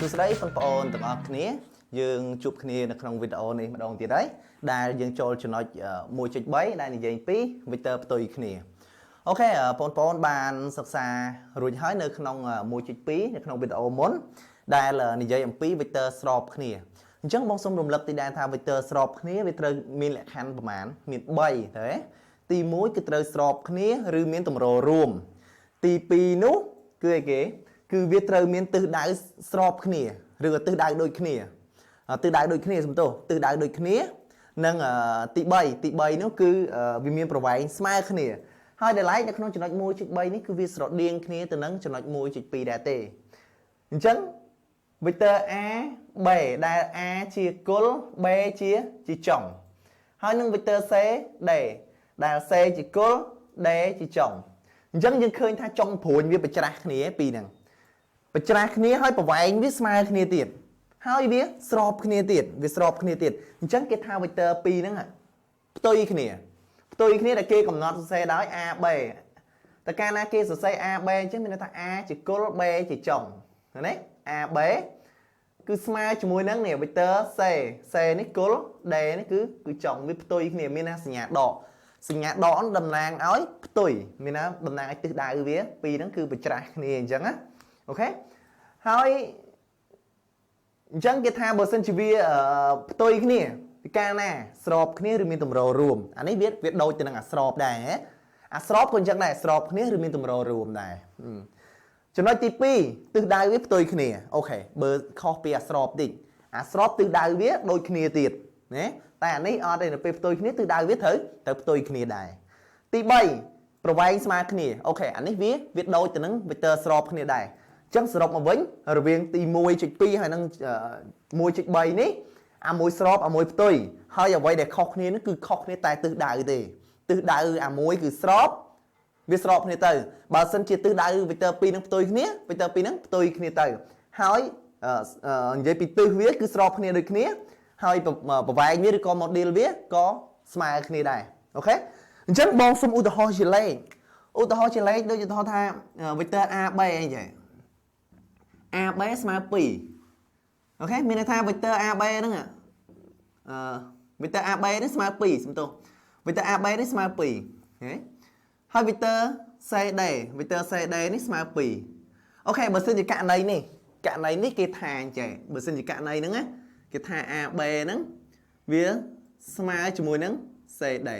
សួស្តីបងប្អូនទាំងអស់គ្នាយើងជួបគ្នានៅក្នុងវីដេអូនេះម្ដងទៀតហើយដែលយើងចូលចំណុច 1.3 ដែលនិយាយពី vector ផ្ទុយគ្នាអូខេបងប្អូនបានសិក្សារួចហើយនៅក្នុង 1.2 នៅក្នុងវីដេអូមុនដែលនិយាយអំពី vector ស្របគ្នាអញ្ចឹងបងសូមរំលឹកទីដែរថា vector ស្របគ្នាវាត្រូវមានលក្ខខណ្ឌប្រមាណមាន3ទេទី1គឺត្រូវស្របគ្នាឬមានទម្ររួមទី2នោះគឺអីគេគឺវាត្រូវមានទិសដៅស្របគ្នាឬក៏ទិសដៅដូចគ្នាទិសដៅដូចគ្នាសំទោសទិសដៅដូចគ្នានិងទី3នោះគឺវាមានប្រវែងស្មើគ្នាហើយដែលឡែកនៅក្នុងចំណុច 1.3 នេះគឺវាស្រដៀងគ្នាទៅនឹងចំណុច 1.2 ដែរទេអញ្ចឹង vector A B ដែល A ជាគុល B ជាចុងហើយនឹង vector C D ដែល C ជាគុល D ជាចុងអញ្ចឹងយើងឃើញថាចុងព្រួញវាប្រច្រាស់គ្នាពីរហ្នឹងប្រច្រាស់គ្នាហើយប្រវែងវាស្មើគ្នាទៀតហើយវាស្របគ្នាទៀតវាស្របគ្នាទៀតអញ្ចឹងគេថា vector 2ហ្នឹងផ្ទុយគ្នាដែលគេកំណត់សរសេរដោយ AB តែកាលណាគេសរសេរ AB អញ្ចឹងមានន័យថា A ជាគុល B ជាចុងឃើញទេ AB គឺស្មើជាមួយនឹងនេះ vector C នេះគុល D នេះគឺចុងវាផ្ទុយគ្នាមានសញ្ញាដកតំណាងឲ្យផ្ទុយមានណាតំណាងឲ្យទិសដៅវាពីរហ្នឹងគឺប្រច្រាស់គ្នាអញ្ចឹងណាអូខេហើយអញ្ចឹងគេថាបើសិនជាវាផ្ទុយគ្នាពីកាលណាស្របគ្នាឬមានទម្ររួមអានេះវាដូចទៅនឹងអាស្របដែរអាស្របក៏អញ្ចឹងដែរស្របគ្នាឬមានទម្ររួមដែរចំណុចទី2ទិសដៅវាផ្ទុយគ្នាអូខេបើខុសពីអាស្របតិចអាស្របទិសដៅវាដូចគ្នាទៀតណាតែអានេះអត់ទេនៅពេលផ្ទុយគ្នាទិសដៅវាត្រូវផ្ទុយគ្នាដែរទី3ប្រវែងស្មើគ្នាអូខេអានេះវាដូចទៅនឹង vector ស្របគ្នាដែរអញ្ចឹងសរុបមកវិញរវាងទី 1.2 ហើយនឹង 1.3 នេះអាមួយស្របអាមួយផ្ទុយហើយអ្វីដែលខុសគ្នានេះគឺខុសគ្នាតែទិសដៅទេទិសដៅអាមួយគឺស្របវាស្របគ្នាទៅបើសិនជាទិសដៅ vector 2នឹងផ្ទុយគ្នា vector 2នឹងផ្ទុយគ្នាទៅហើយនិយាយពីទិសវាគឺស្របគ្នាដូចគ្នាហើយប្រវែងវាឬក៏ model វាក៏ស្មើគ្នាដែរអូខេអញ្ចឹងបងសុំឧទាហរណ៍ជាលេខដូចឧទាហរណ៍ថា vector AB អីចឹងAB ស្មើ2អូខេមានន័យថា vector AB ហ្នឹងvector AB នេះស្មើ2សំទោស vector AB នេះស្មើ2ហេហើយ vector CD នេះស្មើ2អូខេបើសិនជាករណីនេះគេថាអញ្ចឹងបើសិនជាករណីហ្នឹងណាគេថា AB ហ្នឹងវាស្មើជាមួយនឹង CD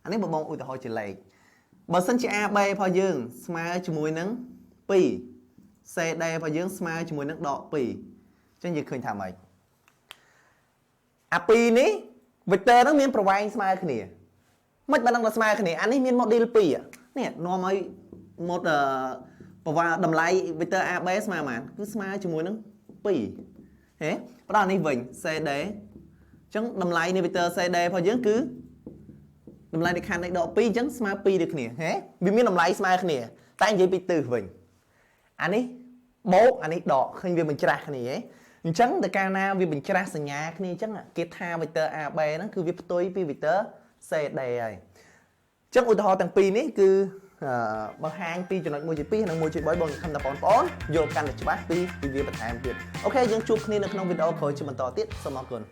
អានេះបងឧទាហរណ៍ជាលេខបើសិនជា AB របស់យើងស្មើជាមួយនឹង2 CD របស់យើងស្មើជាមួយនឹងដក2អញ្ចឹងយើងឃើញថាម៉េចអា2នេះ vector ហ្នឹងមានប្រវែងស្មើគ្នាមិនបានដឹងថាស្មើគ្នាអានេះមាន model 2នេះនាំឲ្យមកប្រវែងតម្លៃ vector AB ស្មើប៉ុន្មានគឺស្មើជាមួយនឹង2ហេផ្ដល់នេះវិញ CD អញ្ចឹងតម្លៃនៃ vector CD របស់យើងគឺតម្លៃនៃខណ្ឌនៃដក2អញ្ចឹងស្មើ2ដូចគ្នាហេវាមានតម្លៃស្មើគ្នាតែនិយាយពីទិសវិញអានេះបូកអានេះដកឃើញវាបញ្ច្រាស់គ្នាហ៎អញ្ចឹងតែកាលណាវាបញ្ច្រាស់សញ្ញាគ្នាអញ្ចឹងគេថា vector AB ហ្នឹងគឺវាផ្ទុយពី vector CD ហើយអញ្ចឹងឧទាហរណ៍ទាំងពីរនេះគឺបង្ហាញពីចំណុច 1.2 និង 1.3 បងខំដល់បងប្អូនយល់កាន់តែច្បាស់ពីវាបន្ថែមទៀតអូខេយើងជួបគ្នានៅក្នុងវីដេអូក្រោយជាបន្តទៀតសូមអរគុណ